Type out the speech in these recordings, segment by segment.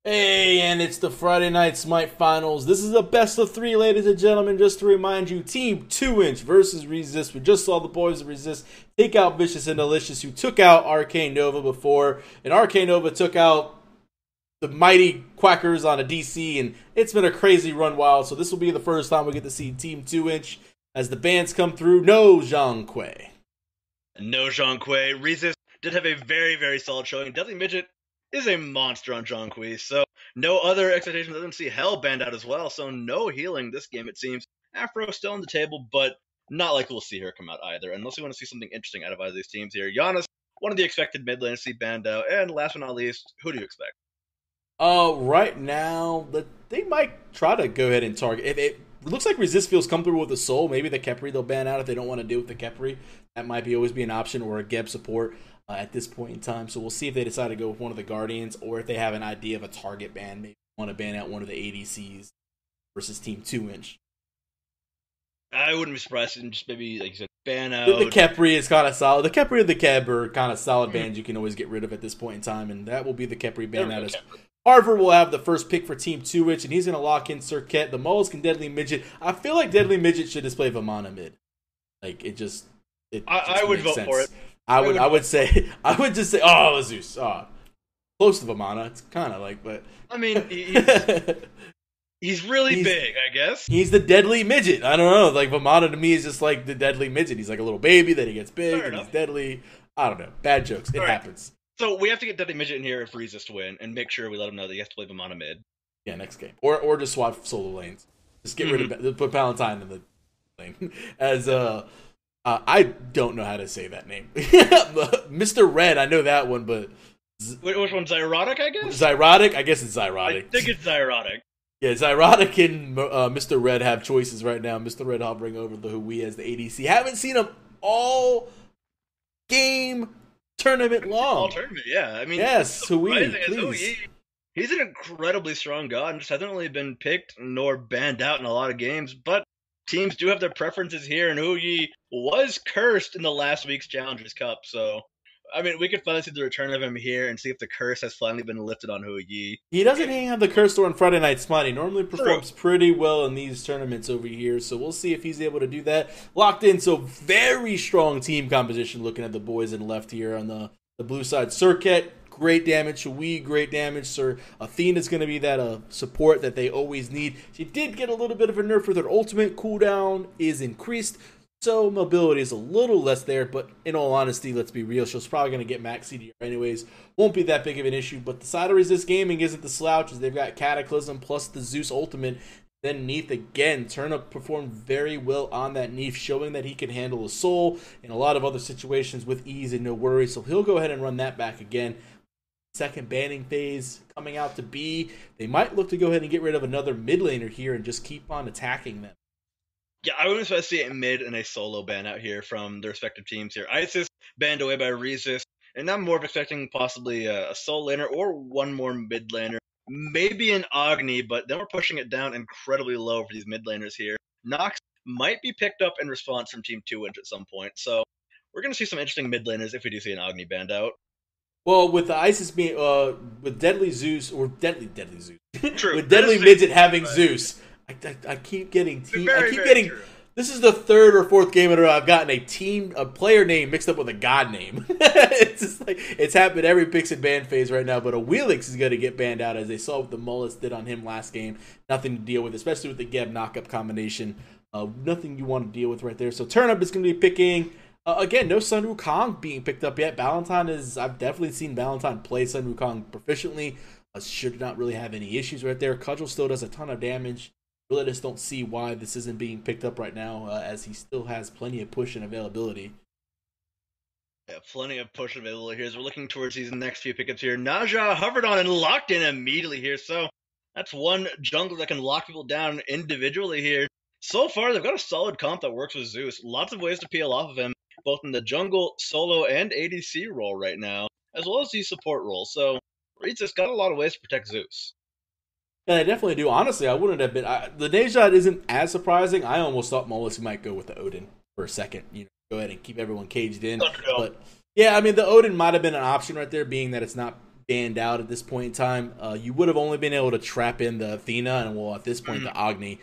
Hey, and it's the Friday Night Smite Finals. This is a best of three, ladies and gentlemen. Just to remind you, Team 2-Inch versus Resist. We just saw the boys of Resist take out Vicious and Delicious, who took out Arcane Nova before. And Arcane Nova took out the mighty Quackers on a DC, and it's been a crazy run wild. So this will be the first time we get to see Team 2-Inch as the bans come through. No Zhang Kui. No Zhang Kui. Resist did have a very, very solid showing. Deadly Midget is a monster on Zhang Kui, so no other expectations other than see Hell banned out as well, so no healing this game, it seems. Afro still on the table, but not like we'll see her come out either, unless we want to see something interesting out of either of these teams here. Giannis, one of the expected mid laners, see banned out, and last but not least, who do you expect? Right now, they might try to go ahead and target. If it looks like Resist feels comfortable with the Soul, maybe the Khepri they'll ban out if they don't want to deal with the Khepri. That might always be an option, or a Geb support at this point in time. So we'll see if they decide to go with one of the Guardians, or if they have an idea of a target ban. Maybe want to ban out one of the ADCs versus Team 2-Inch. I wouldn't be surprised in just maybe, like you said, ban out. The Khepri is kind of solid. The Khepri and the Keb are kind of solid bans you can always get rid of at this point in time, and that will be the Khepri ban out. Harvard will have the first pick for Team 2-Inch, and he's going to lock in Circuit, the Mollusk, and Deadly Midget. I feel like Deadly Midget should display Vamana mid. Like, I would vote for it. I would just say, oh, Zeus. Oh, close to Vamana. It's kind of like, but I mean, he's really big, I guess. He's the Deadly Midget. I don't know. Like, Vamana to me is just like the Deadly Midget. He's like a little baby, then he gets big, and he's deadly. I don't know. Bad jokes. It happens. So we have to get Deadly Midget in here if Resist to win, and make sure we let him know that he has to play Vamana mid. Yeah, next game. Or just swap solo lanes. Just get rid of put Valentine in the lane. As I don't know how to say that name. Mr. Red, I know that one, but which one's Zyrotic, I guess? Zyrotic? I guess it's Zyrotic. I think it's Zyrotic. Yeah, Zyrotic and Mr. Red have choices right now. Mr. Red hovering over the Hui as the ADC. Haven't seen him all game tournament long. All tournament, yeah. I mean, yes, Hui, please. He's an incredibly strong god and just hasn't really been picked nor banned out in a lot of games, but teams do have their preferences here, and Hui was cursed in the last week's Challengers Cup, so I mean, we could finally see the return of him here and see if the curse has finally been lifted on Hui. He doesn't hang on the curse on Friday Night Smite. He normally performs pretty well in these tournaments over here, so we'll see if he's able to do that. Locked in, so very strong team composition looking at the boys in left here on the blue side. Circuit, great damage. Hui, great damage. Sir Athena's going to be that support that they always need. She did get a little bit of a nerf with her ultimate. Cooldown is increased, so mobility is a little less there, but in all honesty, let's be real, she's probably going to get max CDR anyways. Won't be that big of an issue, but the side of Resist Gaming isn't the slouch, as they've got Cataclysm plus the Zeus ultimate. Then Neith again. Turnip performed very well on that Neith, showing that he can handle a soul in a lot of other situations with ease and no worries, so he'll go ahead and run that back again. Second banning phase coming out to be. They might look to go ahead and get rid of another mid laner here and just keep on attacking them. Yeah, I wouldn't expect to see a mid and a solo ban out here from the respective teams here. Isis banned away by Resist, and I'm more of expecting possibly a soul laner or one more mid laner. Maybe an Agni, but then we're pushing it down incredibly low for these mid laners here. Nox might be picked up in response from Team 2-Inch at some point, so we're going to see some interesting mid laners if we do see an Agni banned out. Well, with the Isis being, with Deadly Zeus, or Deadly Zeus, True. with Deadly Midget having Zeus, I keep getting this is the third or fourth game in a row I've gotten a player name mixed up with a god name. It's just like, it's happened every picks and ban phase right now, but a Wheelix is going to get banned out, as they saw what the Mullis did on him last game. Nothing to deal with, especially with the Geb knockup combination. Nothing you want to deal with right there. So Turnip is going to be picking, again, no Sun Wukong being picked up yet. I've definitely seen Valentine play Sun Wukong proficiently. Should not really have any issues right there. Cudgel still does a ton of damage. Really just don't see why this isn't being picked up right now, as he still has plenty of push and availability. Yeah, plenty of push availability here as we're looking towards these next few pickups here. Naja hovered on and locked in immediately here, so that's one jungler that can lock people down individually here. So far, they've got a solid comp that works with Zeus. Lots of ways to peel off of him, both in the jungle, solo, and ADC role right now, as well as the support role. So Resist got a lot of ways to protect Zeus. Yeah, they definitely do. Honestly, I wouldn't have been. The Nejad isn't as surprising. I almost thought Mollusk might go with the Odin for a second. Go ahead and keep everyone caged in. But Yeah, I mean, the Odin might have been an option right there, being that it's not banned out at this point in time. You would have only been able to trap in the Athena and, well, at this point, the Agni,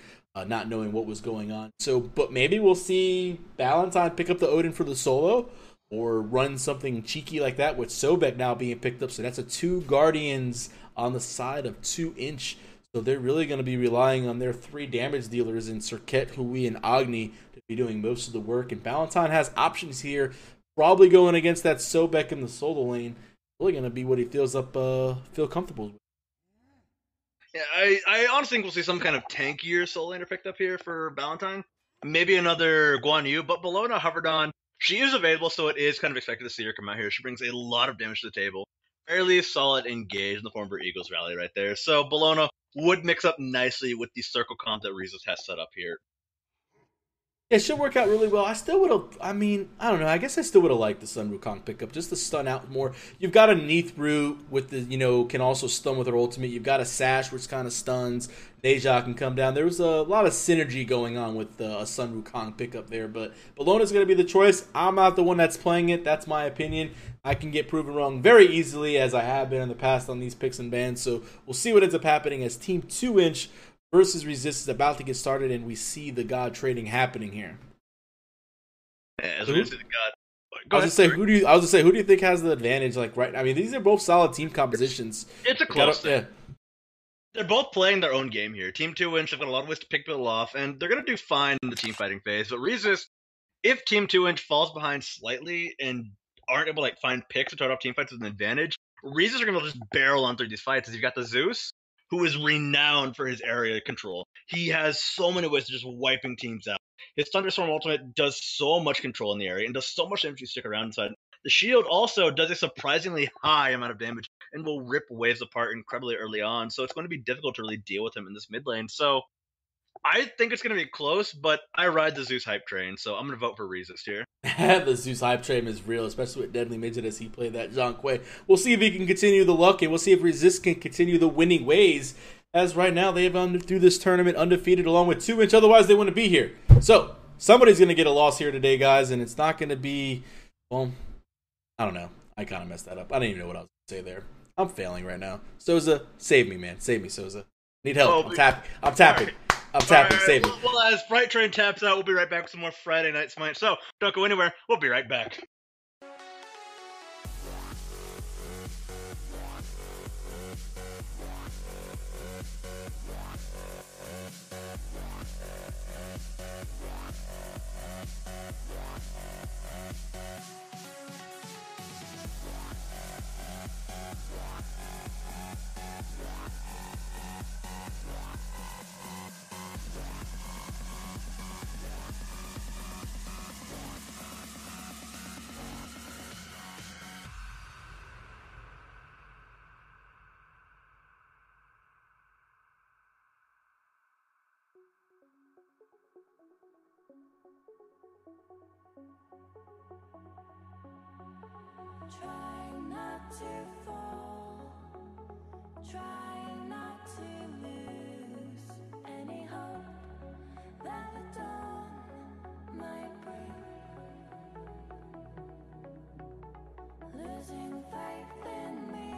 not knowing what was going on. So, but maybe we'll see Valentine pick up the Odin for the solo or run something cheeky like that with Sobek now being picked up. So that's a 2 Guardians on the side of 2-inch. So they're really going to be relying on their 3 damage dealers in Serket, Hui, and Agni to be doing most of the work. And Valentine has options here, probably going against that Sobek in the solo lane. Really going to be what he feel comfortable with. Yeah, I honestly think we'll see some kind of tankier soul laner picked up here for Valentine. Maybe another Guan Yu, but Bologna hovered on. She is available, so it is kind of expected to see her come out here. She brings a lot of damage to the table. Fairly solid engage in the form of her Eagles Rally right there. So Bologna would mix up nicely with the circle comp that Rizos has set up here. It should work out really well. I still would have, I mean, I don't know. I guess I still would have liked the Sun Wukong pickup just to stun out more. You've got a Neath Root with the, can also stun with her ultimate. You've got a Sash which kind of stuns. Deja can come down. There was a lot of synergy going on with a Sun Wukong pickup there. But Bologna's going to be the choice. I'm not the one that's playing it. That's my opinion. I can get proven wrong very easily, as I have been in the past on these picks and bans. So we'll see what ends up happening as Team 2-inch versus Resist is about to get started, and we see the God trading happening here. As we see the God. I was gonna say, who do you think has the advantage? Like, right? I mean, these are both solid team compositions. It's a close thing. Yeah. They're both playing their own game here. Team 2-inch have got a lot of ways to pick people off, and they're gonna do fine in the team fighting phase. But Resist, if Team 2-inch falls behind slightly and aren't able to find picks to start off team fights with an advantage, Resist are gonna just barrel on through these fights. As you've got the Zeus, who is renowned for his area control. He has so many ways to just wiping teams out. His Thunderstorm ultimate does so much control in the area and does so much damage to stick around inside. The shield also does a surprisingly high amount of damage and will rip waves apart incredibly early on. So it's going to be difficult to really deal with him in this mid lane. So I think it's going to be close, but I ride the Zeus hype train, so I'm going to vote for Resist here. The Zeus hype train is real, especially with Deadly Midget as he played that Zhang Kuei. We'll see if he can continue the luck, and we'll see if Resist can continue the winning ways, as right now they have gone through this tournament undefeated along with 2-inch. Otherwise, they wouldn't be here. So somebody's going to get a loss here today, guys, and it's not going to be, well, I don't know. I kind of messed that up. I didn't even know what I was going to say there. I'm failing right now. Souza, save me, man. Save me, Souza. Need help. I'm tapping. I'm tapping. Save me. Well, as Fright Train taps out, we'll be right back with some more Friday Night Smite. So don't go anywhere. We'll be right back. Try not to fall, try not to lose any hope that the dawn might bring. Losing faith in me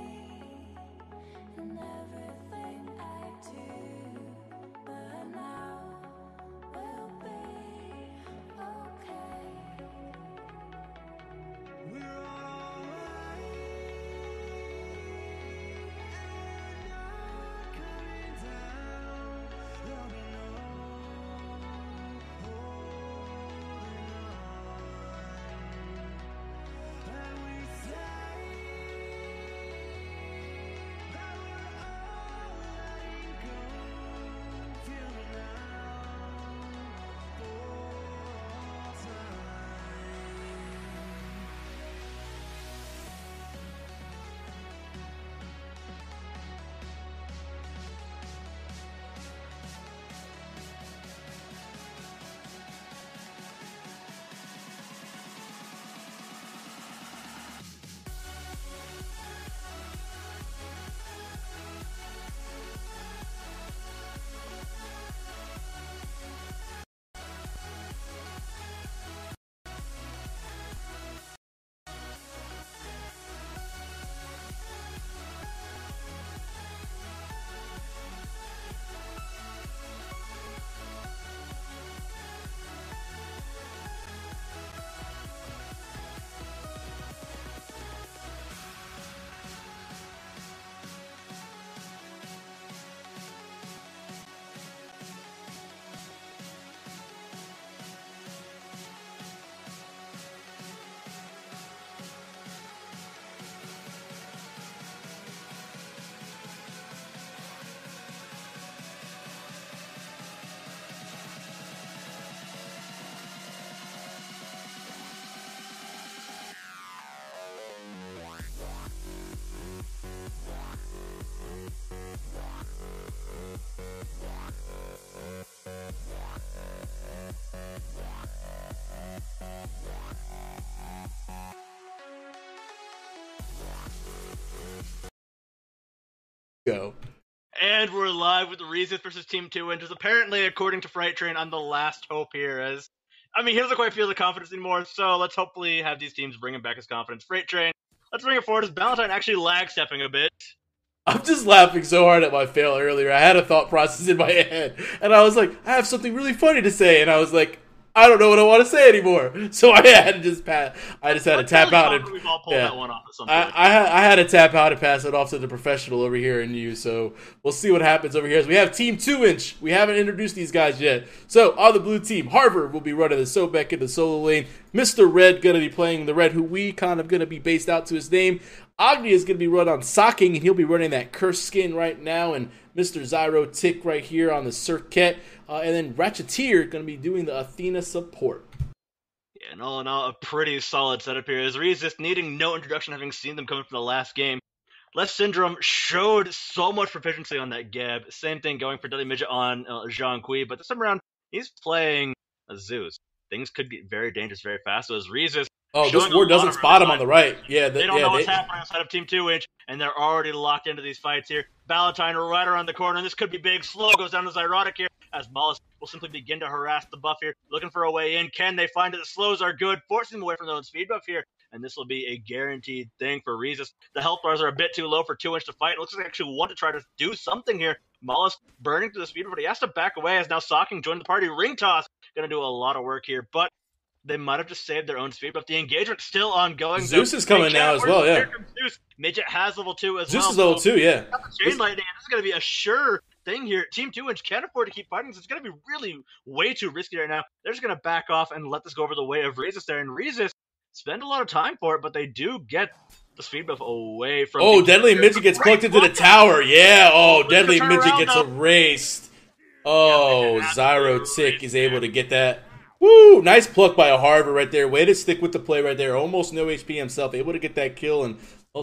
and everything I do, but now we'll be okay. We're all And we're live with Reese's versus Team 2 Inches. Apparently, according to Freight Train, I'm the last hope here. He doesn't quite feel the confidence anymore, so let's hopefully have these teams bring him back his confidence. Freight Train, let's bring it forward as Valentine actually lag-stepping a bit. I'm just laughing so hard at my fail earlier. I had a thought process in my head, and I was like, I have something really funny to say, and I was like, I don't know what I want to say anymore. So I had to just pass. I just had to tap out. And, we've all pulled that one off at some point. I had to tap out and pass it off to the professional over here in you. So we'll see what happens over here. As we have Team 2-inch. We haven't introduced these guys yet. So on the blue team, Harvard will be running the Sobek in the solo lane. Mr. Red going to be playing the Red, who we kind of going to be based out to his name. Agni is going to be run on Socking, and he'll be running that Curse skin right now. And Mr. Zyro Tick right here on the Circuit. And then Ratcheteer going to be doing the Athena support. Yeah, and all in all, a pretty solid setup here. As Resist needing no introduction, having seen them coming from the last game. Left Syndrome showed so much proficiency on that Geb. Same thing going for Deadly Midget on Jean Kui, but this time around, he's playing a Zeus. Things could get very dangerous very fast. So as Resist, this ward doesn't spot him on the right. Yeah, they don't know what's happening inside of Team 2-inch, and they're already locked into these fights here. Valentine right around the corner, and this could be big. Slow goes down to Zyrotic here, as Mollusk will simply begin to harass the buff here, looking for a way in. Can they find it? The slows are good, forcing them away from their own speed buff here, and this will be a guaranteed thing for Resist. The health bars are a bit too low for 2-inch to fight. It looks like they actually want to try to do something here. Mollusk burning through the speed buff, but he has to back away as now Socking joined the party. Ring Toss going to do a lot of work here, but they might have just saved their own speed, but the engagement's still ongoing. Zeus is coming now as well, yeah. Zeus. Midget has level 2 as Zeus well. Zeus is level 2, yeah. Chain Lightning, this is going to be a sure thing here. Team 2-inch can't afford to keep fighting this. It's going to be really way too risky right now. They're just going to back off and let this go over the way of Resist there. And Resist spend a lot of time for it, but they do get the speed buff away from... Oh, Deadly Midget gets plucked into the tower. Yeah, Deadly Midget gets erased. Oh, Zyro Tick is able to get that. Woo! Nice pluck by a Harvard right there. Way to stick with the play right there. Almost no HP himself. Able to get that kill. And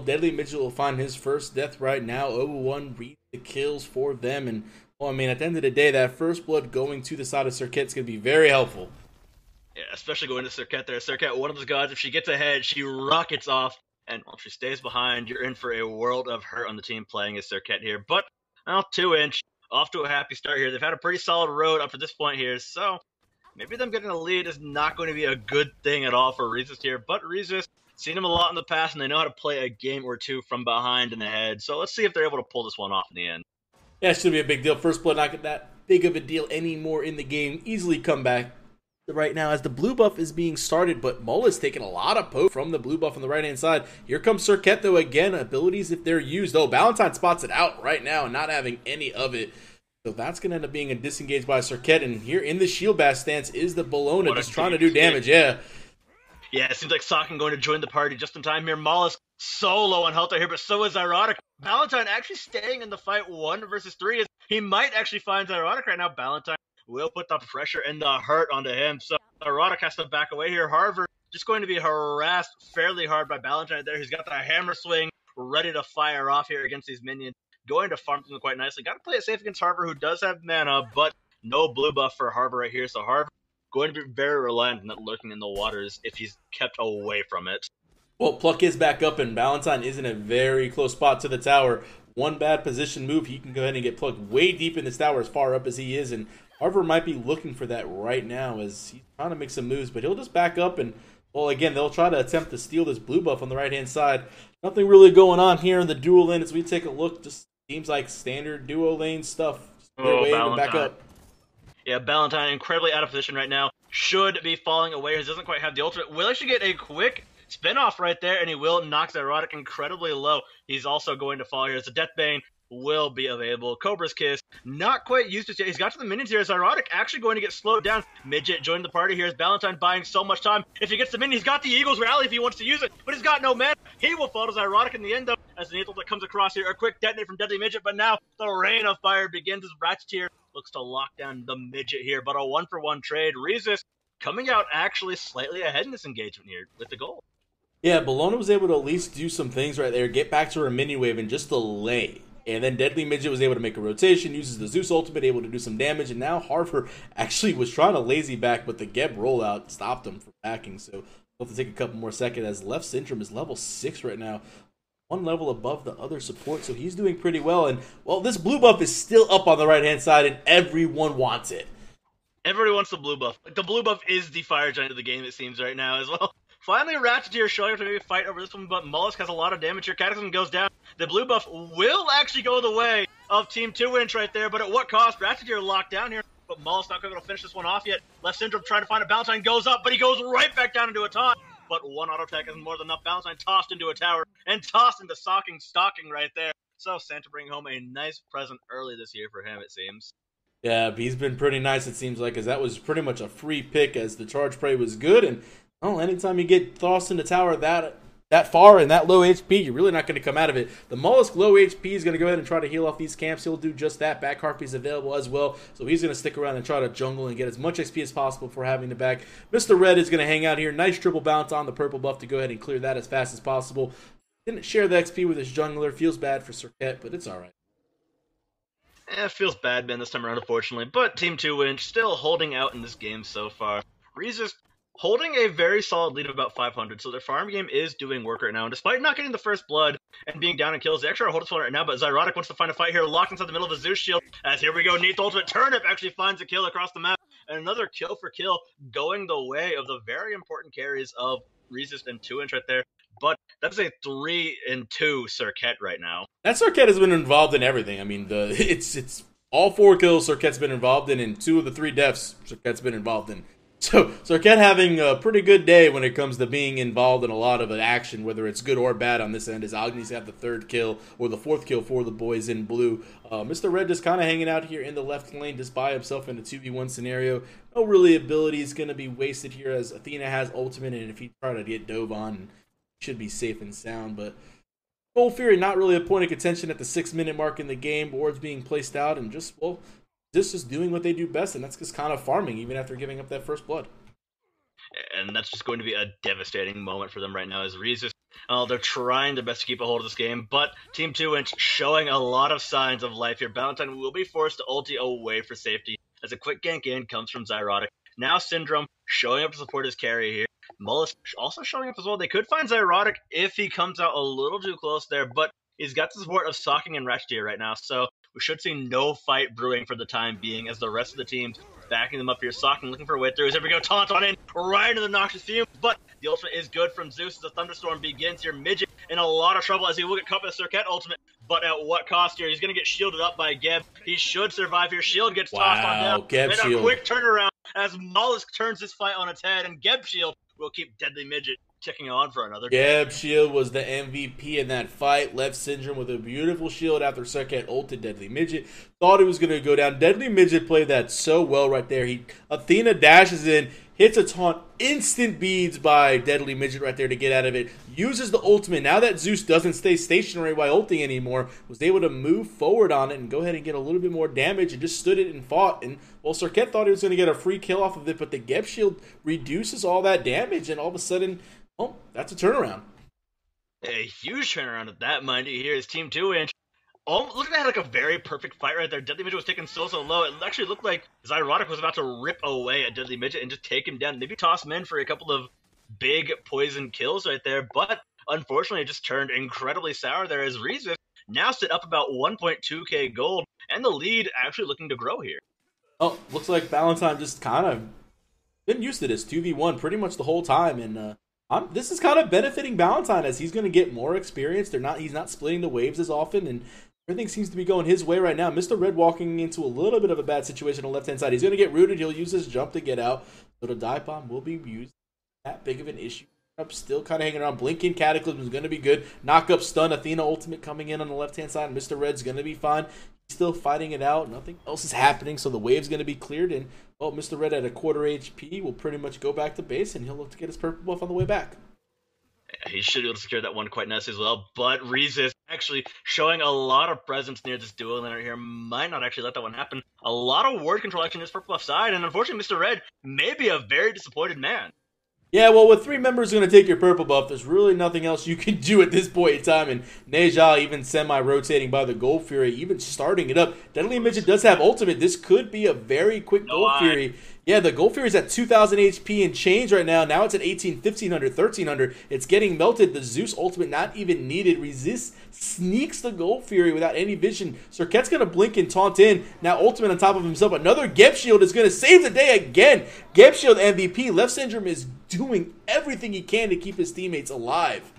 Deadly Midget will find his first death right now. 0-1 read the kills for them. And, at the end of the day, that first blood going to the side of Circuit is going to be very helpful. Yeah, especially going to Circuit there. Circuit, one of those gods, if she gets ahead, she rockets off. And if she stays behind, you're in for a world of hurt on the team playing as Circuit here. But, 2-inch, off to a happy start here. They've had a pretty solid road up to this point here. So... maybe them getting a lead is not going to be a good thing at all for Resist here, but Resist, seen them a lot in the past, and they know how to play a game or two from behind in the head, so let's see if they're able to pull this one off in the end. Yeah, it should be a big deal. First blood not that big of a deal anymore in the game. Easily come back right now as the blue buff is being started, but Mullet's taking a lot of poke from the blue buff on the right-hand side. Here comes Circuit, though, again, abilities if they're used. Oh, Valentine spots it out right now, not having any of it. So that's going to end up being a disengage by Circuit. And here in the shield bash stance is the Bologna just trying to do damage. Yeah. Yeah, it seems like Socking going to join the party just in time here. Mollusk so low on health here, but so is Zyrotic. Valentine actually staying in the fight 1 versus 3. As he might actually find Zyrotic right now. Valentine will put the pressure and the hurt onto him. So Zyrotic has to back away here. Harvard just going to be harassed fairly hard by Valentine there. He's got the hammer swing ready to fire off here against these minions. Going to farm them quite nicely. Got to play it safe against Harvard, who does have mana, but no blue buff for Harvard right here. So Harvard going to be very reliant on that lurking in the waters if he's kept away from it. Well, Pluck is back up, and Valentine is in a very close spot to the tower. One bad position move, he can go ahead and get plugged way deep in this tower as far up as he is, and Harvard might be looking for that right now as he's trying to make some moves, but he'll just back up and, again, they'll try to attempt to steal this blue buff on the right-hand side. Nothing really going on here in the dual lane as we take a look. Just seems like standard duo lane stuff. Valentine. Back up. Yeah, Valentine incredibly out of position right now. Should be falling away. He doesn't quite have the ultimate. Will actually get a quick spin-off right there, and he will knock Zyrotic incredibly low. He's also going to fall here. As the Deathbane will be available. Cobra's Kiss, not quite used to it. He's got to the minions here. Zyrotic actually going to get slowed down. Midget joined the party here as Valentine buying so much time. If he gets the minion, he's got the Eagle's Rally if he wants to use it, but he's got no mana. He will fall to Zyrotic in the end, though, as the needle that comes across here. A quick detonate from Deadly Midget, but now the rain of fire begins as Ratcheteer looks to lock down the Midget here, but a 1-for-1 trade. Resist coming out actually slightly ahead in this engagement here with the goal. Yeah, Bologna was able to at least do some things right there, get back to her mini wave and just delay. And then Deadly Midget was able to make a rotation, uses the Zeus ultimate, able to do some damage, and now Harvard actually was trying to lazy back, but the Geb rollout stopped him from backing, so we'll have to take a couple more seconds as Left Syndrome is level 6 right now. one level above the other support, so he's doing pretty well. And, well, this blue buff is still up on the right-hand side, and everyone wants it. Everybody wants the blue buff. Like, the blue buff is the fire giant of the game, it seems, right now as well. Finally, Ratcheteer showing up to maybe fight over this one, but Mollusk has a lot of damage here. Cataclysm goes down. The blue buff will actually go the way of Team 2-inch right there, but at what cost? Ratcheteer locked down here, but Mollusk not going to be able to finish this one off yet. Left Syndrome trying to find a Valentine, goes up, but he goes right back down into a taunt. But one auto attack isn't more than enough. Valentine tossed into a tower and tossed into stalking right there. So Santa bringing home a nice present early this year for him, it seems. Yeah, he's been pretty nice, it seems like, as that was pretty much a free pick as the charge prey was good. And, well, anytime you get tossed in the tower that far and that low HP, you're really not going to come out of it. The Mollusk low HP is going to go ahead and try to heal off these camps. He'll do just that. Back Harpy's available as well, so he's going to stick around and try to jungle and get as much XP as possible for having the back. Mr. Red is going to hang out here. Nice triple bounce on the purple buff to go ahead and clear that as fast as possible. Didn't share the XP with his jungler. Feels bad for Serket, but it's all right. It feels bad, man, this time around, unfortunately. But Team 2-inch still holding out in this game so far. Resist holding a very solid lead of about 500, so their farm game is doing work right now. And despite not getting the first blood and being down in kills, they actually are holding right now. But Zyrotic wants to find a fight here, locked inside the middle of the Zeus shield. As here we go, Neath Ultimate Turnip actually finds a kill across the map. And another kill for kill going the way of the very important carries of Resist and 2-inch right there. But that's a 3-2 Serket right now. That Serket has been involved in everything. I mean, it's all 4 kills Serket's been involved in, and 2 of the 3 deaths Serket's been involved in. So Serket having a pretty good day when it comes to being involved in a lot of action, whether it's good or bad on this end, as Agni's got the 3rd kill or the 4th kill for the boys in blue. Mr. Red just kind of hanging out here in the left lane just by himself in a 2v1 scenario. No really ability is going to be wasted here as Athena has ultimate, and if he try to get dove on, should be safe and sound. But Gold Fury not really a point of contention at the 6-minute mark in the game. Boards being placed out and just, well, just doing what they do best, and that's just kind of farming even after giving up that first blood. And that's just going to be a devastating moment for them right now as Resist. They're trying their best to keep a hold of this game, but Team 2-inch showing a lot of signs of life here. Valentine will be forced to ulti away for safety as a quick gank in comes from Zyrotic. Now Syndrome showing up to support his carry here. Mollusk also showing up as well. They could find Zyrotic if he comes out a little too close there, but he's got the support of Stalking and Ratcheteer right now, so we should see no fight brewing for the time being as the rest of the teams backing them up here. Stalking looking for a way through. Here we go, taunt on in, right into the Noxious Fumes, but the ultimate is good from Zeus as the Thunderstorm begins here. Midget in a lot of trouble as he will get caught by the Serket ultimate, but at what cost here? He's going to get shielded up by Geb. He should survive here. Shield gets tossed on down. Geb and shield. A quick turnaround as Mollusk turns this fight on its head, and Geb shield will keep Deadly Midget ticking on for another Geb shield was the MVP in that fight. Left Syndrome with a beautiful shield after Serket ulted Deadly Midget. Thought he was going to go down. Deadly Midget played that so well right there. Athena dashes in, hits a taunt, instant beads by Deadly Midget right there to get out of it. Uses the ultimate. Now that Zeus doesn't stay stationary while ulting anymore, was able to move forward on it and go ahead and get a little bit more damage and just stood it and fought. And, well, Serket thought he was going to get a free kill off of it, but the Geb shield reduces all that damage, and all of a sudden, oh, that's a turnaround. A huge turnaround at that, mind you. Here is Team 2-inch. Look at that, like a very perfect fight right there. Deadly Midget was taken so low. It actually looked like Zyrotic was about to rip away at Deadly Midget and just take him down. Maybe toss him in for a couple of big poison kills right there. But unfortunately, it just turned incredibly sour there as Resist now sit up about 1.2k gold. And the lead actually looking to grow here. Oh, looks like Valentine just kind of been used to this 2v1 pretty much the whole time. And this is kind of benefiting Valentine as he's going to get more experience. He's not splitting the waves as often, and everything seems to be going his way right now. Mr. Red walking into a little bit of a bad situation on the left-hand side. He's going to get rooted. He'll use his jump to get out. So the dive bomb will be used. That big of an issue. Still kind of hanging around. Blinking Cataclysm is going to be good. Knock up stun. Athena ultimate coming in on the left-hand side. Mr. Red's going to be fine. He's still fighting it out. Nothing else is happening, so the wave's going to be cleared. And, well, Mr. Red at a quarter HP will pretty much go back to base, and he'll look to get his purple buff on the way back. He should be able to secure that one quite nicely as well, but Resist actually showing a lot of presence near this dual lane right here. Might not actually let that one happen. A lot of ward control action is for left side, and unfortunately Mr. Red may be a very disappointed man. Yeah, well, with 3 members going to take your purple buff, there's really nothing else you can do at this point in time. And Neja even semi-rotating by the Gold Fury, even starting it up. Deadly Midget does have ultimate. This could be a very quick Gold Fury. Yeah, the Gold Fury's at 2,000 HP and change right now. Now it's at 18, 1,500, 1,300. It's getting melted. The Zeus ultimate not even needed. Resist sneaks the Gold Fury without any vision. Serket's going to blink and taunt in. Now ultimate on top of himself. Another Geb Shield is going to save the day again. Geb Shield MVP. Left Syndrome is doing everything he can to keep his teammates alive.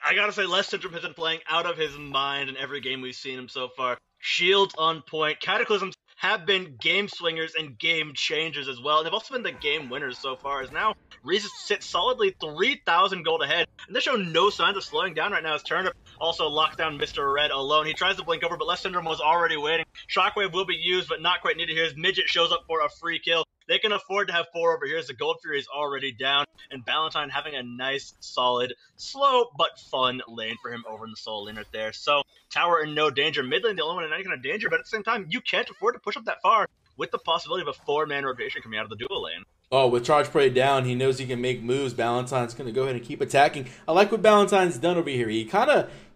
I gotta say, Left Syndrome has been playing out of his mind in every game we've seen him so far. Shields on point. Cataclysms have been game swingers and game changers as well. And they've also been the game winners so far, as now Reese sits solidly 3,000 gold ahead. And they show no signs of slowing down right now as Turnip also locked down Mr. Red alone. He tries to blink over, but Left Syndrome was already waiting. Shockwave will be used, but not quite needed here as Midget shows up for a free kill. They can afford to have 4 over here as the Gold Fury is already down, and Valentine having a nice, solid, slow, but fun lane for him over in the solo lane right there. So, tower in no danger. Mid lane the only one in any kind of danger, but at the same time, you can't afford to push up that far with the possibility of a 4-man rotation coming out of the duo lane. Oh, with Charge Prey down, he knows he can make moves. Valentine's going to go ahead and keep attacking. I like what Valentine's done over here.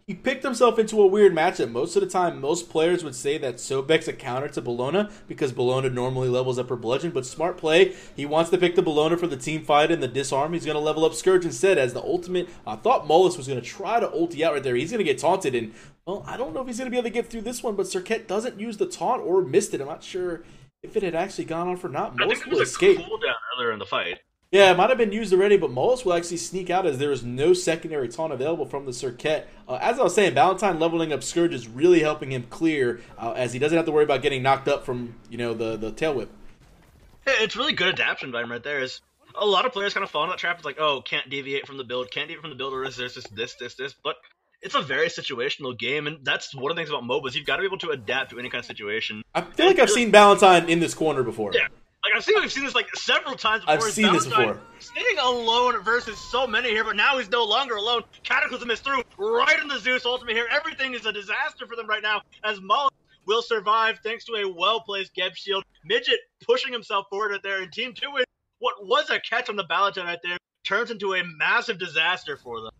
He picked himself into a weird matchup. Most of the time, most players would say that Sobek's a counter to Bellona because Bellona normally levels up her bludgeon, but smart play. He wants to pick the Bellona for the team fight and the disarm. He's going to level up Scourge instead as the ultimate. I thought Mullis was going to try to ulti out right there. He's going to get taunted, and, well, I don't know if he's going to be able to get through this one, but Serket doesn't use the taunt or missed it. I'm not sure if it had actually gone on for not. Mullis will escape. I think it was a cooldown earlier in the fight. Yeah, it might have been used already, but Mullis will actually sneak out as there is no secondary taunt available from the Serket. As I was saying, Valentine leveling up Scourge is really helping him clear as he doesn't have to worry about getting knocked up from, the tail whip. It's really good adaptation by him right there. Is a lot of players kind of fall into that trap. It's like, oh, can't deviate from the build, or is there's this. But it's a very situational game, and that's one of the things about MOBAs. You've got to be able to adapt to any kind of situation. I feel like I've seen Valentine in this corner before. Yeah. We've seen this several times before. I've seen this before. Sitting alone versus so many here, but now he's no longer alone. Cataclysm is through right in the Zeus ultimate here. Everything is a disaster for them right now as Mullis will survive thanks to a well-placed Geb Shield. Midget pushing himself forward right there, and Team 2 with what was a catch on the Valentine right there turns into a massive disaster for them.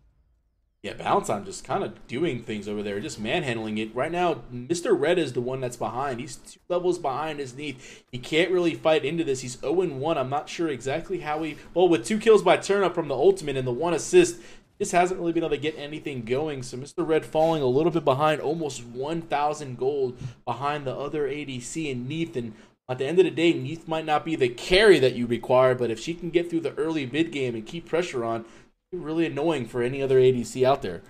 Yeah, Valentine just kind of doing things over there, just manhandling it. Right now, Mr. Red is the one that's behind. He's 2 levels behind his Neath. He can't really fight into this. He's 0-1. I'm not sure exactly how he... Well, with 2 kills by Turnip from the ultimate and the 1 assist, just hasn't really been able to get anything going. So Mr. Red falling a little bit behind, almost 1,000 gold behind the other ADC and Neath. And at the end of the day, Neath might not be the carry that you require, but if she can get through the early mid game and keep pressure on, really annoying for any other ADC out there.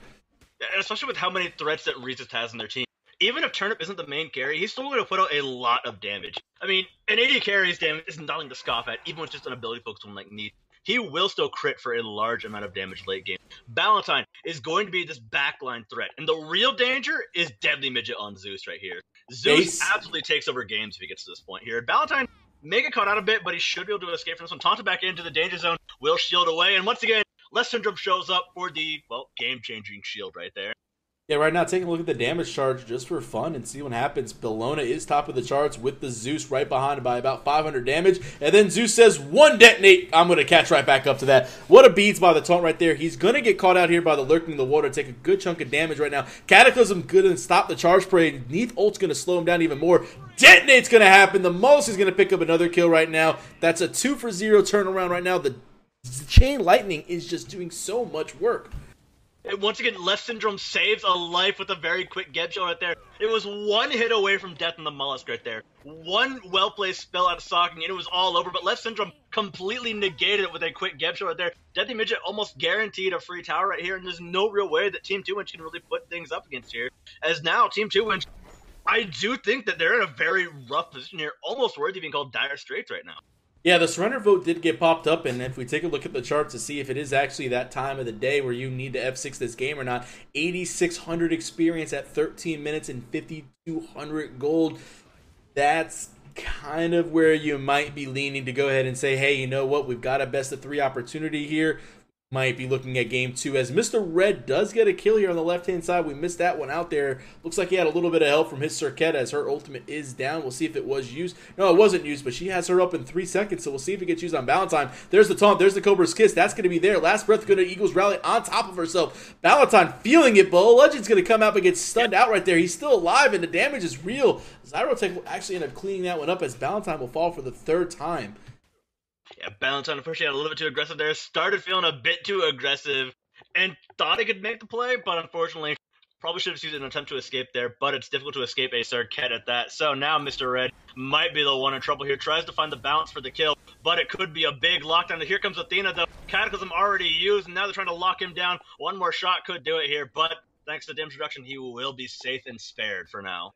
Yeah, especially with how many threats that Resist has in their team. Even if Turnip isn't the main carry, he's still going to put out a lot of damage. I mean, an AD carry's damage is nothing to scoff at, even with just an ability focused on like Neath. He will still crit for a large amount of damage late game. Valentine is going to be this backline threat, and the real danger is Deadly Midget on Zeus right here. Zeus absolutely takes over games if he gets to this point here. Valentine may get caught out a bit, but he should be able to escape from this one. Taunted back into the danger zone, will shield away, and once again, Left Syndrome shows up for the, game-changing shield right there. Yeah, right now, taking a look at the damage charge just for fun and see what happens. Bellona is top of the charts with the Zeus right behind by about 500 damage. And then Zeus says, 1 detonate. I'm going to catch right back up to that. What a beads by the taunt right there. He's going to get caught out here by the Lurking in the Water, take a good chunk of damage right now. Cataclysm couldn't stop the charge spray. Neath ult's going to slow him down even more. Detonate's going to happen. The Mullis is going to pick up another kill right now. That's a 2-for-0 turnaround right now. The Chain Lightning is just doing so much work. And once again, Left Syndrome saves a life with a very quick Geb Shield right there. It was 1 hit away from death in the Mollusk right there. 1 well-placed spell out of socking, and it was all over. But Left Syndrome completely negated it with a quick Geb Shield right there. Deadly Midget almost guaranteed a free tower right here, and there's no real way that Team 2 can really put things up against here. As now, Team 2, I do think that they're in a very rough position here, almost worthy of being called dire straits right now. Yeah, the surrender vote did get popped up, and if we take a look at the chart to see if it is actually that time of the day where you need to F6 this game or not, 8,600 experience at 13 minutes and 5,200 gold. That's kind of where you might be leaning to go ahead and say, hey, you know what, we've got a best of 3 opportunity here. might be looking at game 2 as Mr. Red does get a kill here on the left-hand side. We missed that one out there. Looks like he had a little bit of help from his Circuit as her ultimate is down. We'll see if it was used. No, it wasn't used, but she has her up in 3 seconds, so we'll see if it gets used on Valentine. There's the taunt. There's the Cobra's Kiss. That's going to be there. Last breath going to Eagles Rally on top of herself. Valentine feeling it, but Legend's going to come out but get stunned out right there. He's still alive, and the damage is real. Zyrotech will actually end up cleaning that one up as Valentine will fall for the 3rd time. Yeah, Valentine unfortunately got a little bit too aggressive there. Started feeling a bit too aggressive and thought he could make the play, but unfortunately probably should have used an attempt to escape there, but it's difficult to escape a Circuit at that. So now Mr. Red might be the one in trouble here. Tries to find the balance for the kill, but it could be a big lockdown. Here comes Athena, though. Cataclysm already used, and now they're trying to lock him down. One more shot could do it here, but thanks to the introduction, he will be safe and spared for now.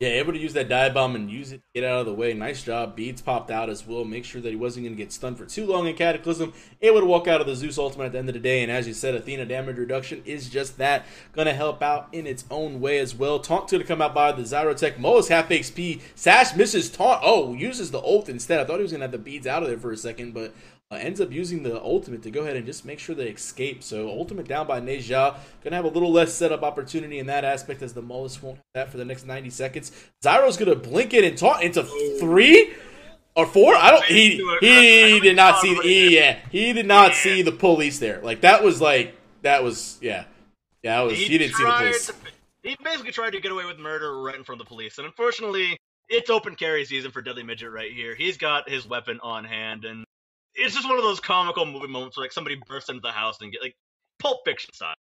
Yeah, able to use that dive bomb and use it, get out of the way. Nice job. Beads popped out as well. Make sure that he wasn't going to get stunned for too long in Cataclysm. Able to walk out of the Zeus ultimate at the end of the day. And as you said, Athena damage reduction is just that. Going to help out in its own way as well. Taunt going to come out by the Zyrotech. Mo is half XP. Sash misses taunt. Oh, uses the ult instead. I thought he was going to have the beads out of there for a second, but ends up using the ultimate to go ahead and just make sure they escape. So ultimate down by Neja. Gonna have a little less setup opportunity in that aspect as the Mullis won't have that for the next 90 seconds. Zyro's gonna blink it and taunt into 3 or 4. I don't. He did not see. He did not see the police there. Like that was yeah. He didn't see the police. He basically tried to get away with murder right in front of the police, and unfortunately, it's open carry season for Deadly Midget right here. He's got his weapon on hand and. It's just one of those comical movie moments where like somebody bursts into the house and get like Pulp Fiction style.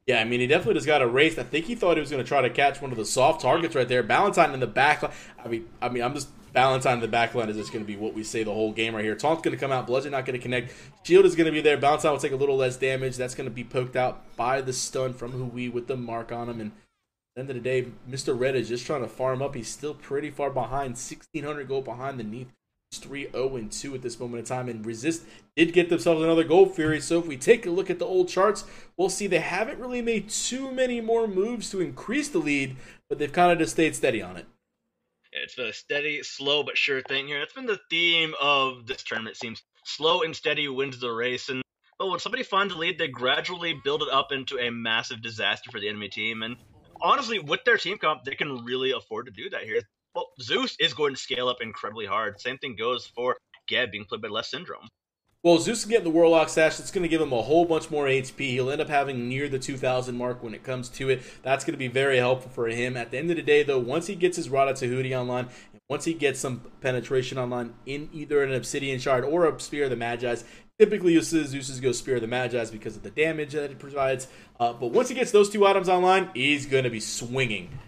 Yeah, I mean he definitely just got erased. I think he thought he was going to try to catch one of the soft targets right there. Valentine in the back. I mean, I'm just Valentine in the back line is just going to be what we say the whole game right here. Taunt's going to come out. Bludgeon not going to connect. Shield is going to be there. Valentine will take a little less damage. That's going to be poked out by the stun from Hui with the mark on him. And at the end of the day, Mr. Red is just trying to farm up. He's still pretty far behind. 1,600 gold behind the Neath. 3-0-2 at this moment in time, and Resist did get themselves another Gold Fury. So if we take a look at the old charts, we'll see they haven't really made too many more moves to increase the lead, but they've kind of just stayed steady on it. It's been a steady, slow but sure thing here. That's been the theme of this tournament. It seems slow and steady wins the race, and when somebody finds a lead, they gradually build it up into a massive disaster for the enemy team. And honestly, with their team comp, they can really afford to do that here. Well, Zeus is going to scale up incredibly hard. Same thing goes for Geb being played by Less Syndrome. Well, Zeus can get the Warlock Sash. That's going to give him a whole bunch more HP. He'll end up having near the 2,000 mark when it comes to it. That's going to be very helpful for him. At the end of the day, though, once he gets his Rada Tahuti online, and once he gets some penetration online in either an Obsidian Shard or a Spear of the Magi's, typically you'll see Zeus go Spear of the Magi's because of the damage that it provides. But once he gets those 2 items online, he's going to be swinging.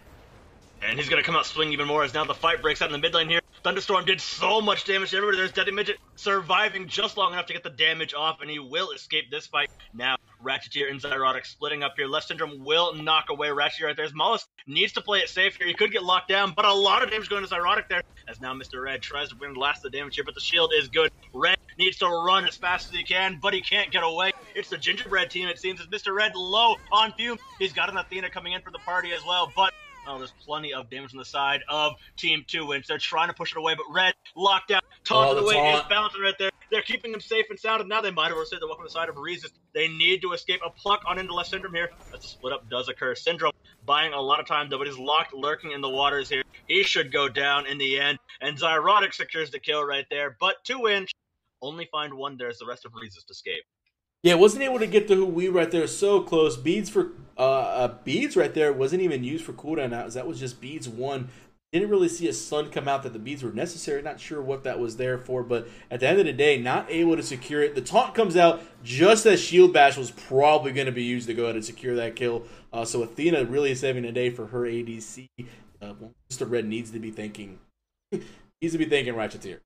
And he's going to come out swinging even more as now the fight breaks out in the mid lane here. Thunderstorm did so much damage to everybody. There's Deadly Midget surviving just long enough to get the damage off, and he will escape this fight. Now, Ratcheteer and Zyrotic splitting up here. Less Syndrome will knock away Ratcheteer right there. Mollis needs to play it safe here. He could get locked down, but a lot of damage going to Zyrotic there. As now Mr. Red tries to bring the last of the damage here, but the shield is good. Red needs to run as fast as he can, but he can't get away. It's the Gingerbread team, it seems, as Mr. Red low on fume. He's got an Athena coming in for the party as well, but there's plenty of damage on the side of Team 2-Win. They're trying to push it away, but Red locked down. Taunted away is bouncing right there. They're keeping him safe and sound, and now they might have said they're welcome to the side of Resist. They need to escape a pluck on into Less Syndrome here. As the split up does occur. Syndrome buying a lot of time, though, but he's locked, lurking in the waters here. He should go down in the end, and Zyrotic secures the kill right there. But 2-Win only find one there as the rest of Resist escape. Yeah, wasn't able to get the Hui right there. So close. Beads for beads right there wasn't even used for cooldown. That was just beads 1. Didn't really see a stun come out that the beads were necessary. Not sure what that was there for, but at the end of the day, not able to secure it. The taunt comes out just as Shield Bash was probably going to be used to go ahead and secure that kill. So Athena really is saving the day for her ADC. Mr. Red needs to be thinking. Ratcheteer.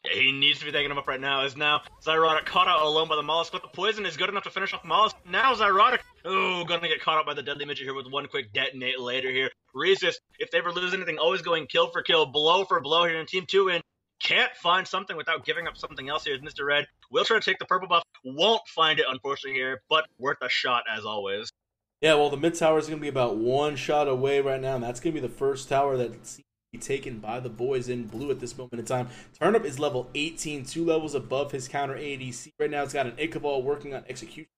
Yeah, he needs to be taking him up right now, as now Zyrotic caught out alone by the Mollusk, but the poison is good enough to finish off Mollusk. Now Zyrotic, gonna get caught up by the Deadly Midget here with one quick detonate later here. Resist, if they ever lose anything, always going kill for kill, blow for blow here in Team 2-Win. Can't find something without giving up something else here as Mr. Red will try to take the purple buff, won't find it unfortunately here, but worth a shot as always. Yeah, well, the mid tower is going to be about 1 shot away right now, and that's going to be the first tower that be taken by the boys in blue at this moment in time. Turnip is level 18, 2 levels above his counter ADC. Right now, it's got an Ichabod working on execution.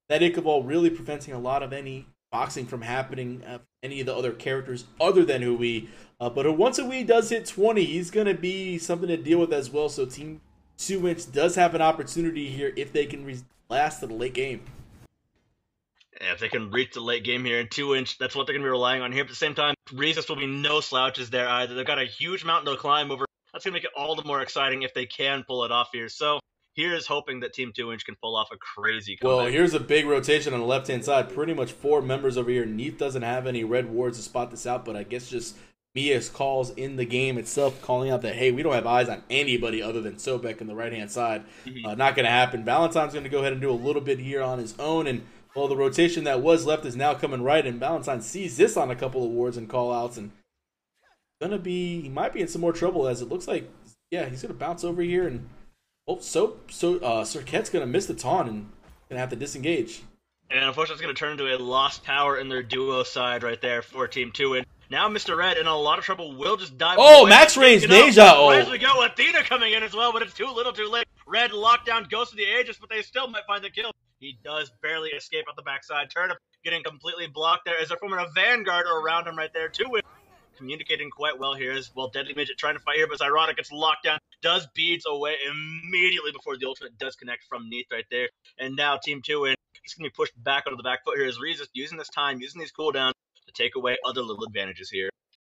That Ichabod really preventing a lot of any boxing from happening any of the other characters other than Hui. But once Hui does hit 20, he's going to be something to deal with as well. So Team 2-Inch does have an opportunity here if they can last to the late game. And if they can reach the late game here in 2-Inch, that's what they're going to be relying on here. But at the same time, Resist will be no slouches there either. They've got a huge mountain to climb over. That's going to make it all the more exciting if they can pull it off here. So here's hoping that Team 2-Inch can pull off a crazy comeback. Well, here's a big rotation on the left-hand side. Pretty much 4 members over here. Neith doesn't have any red wards to spot this out, but I guess just Mia's calls in the game itself calling out that, hey, we don't have eyes on anybody other than Sobek on the right-hand side. Not going to happen. Valentine's going to go ahead and do a little bit here on his own, and well, the rotation that was left is now coming right, and Valentine sees this on a couple of wards and call-outs, and he might be in some more trouble as it looks like, yeah, he's going to bounce over here, and Serket's going to miss the taunt and going to have to disengage. And unfortunately, it's going to turn into a lost tower in their duo side right there for Team 2-Inch. Now Mr. Red in a lot of trouble will just dive. Oh, max range Neja. Oh, as we go, Athena coming in as well, but it's too little too late. Red locked down Ghost of the Aegis, but they still might find the kill. He does barely escape out the backside. Turnip getting completely blocked there as they're forming a vanguard around him right there. 2-Inch communicating quite well here as well. Deadly Midget trying to fight here, but it's ironic. It's locked down. Does beads away immediately before the ultimate does connect from Neith right there. And now Team 2-Inch is going to be pushed back onto the back foot here as Resist using this time, using these cooldowns to take away other little advantages here.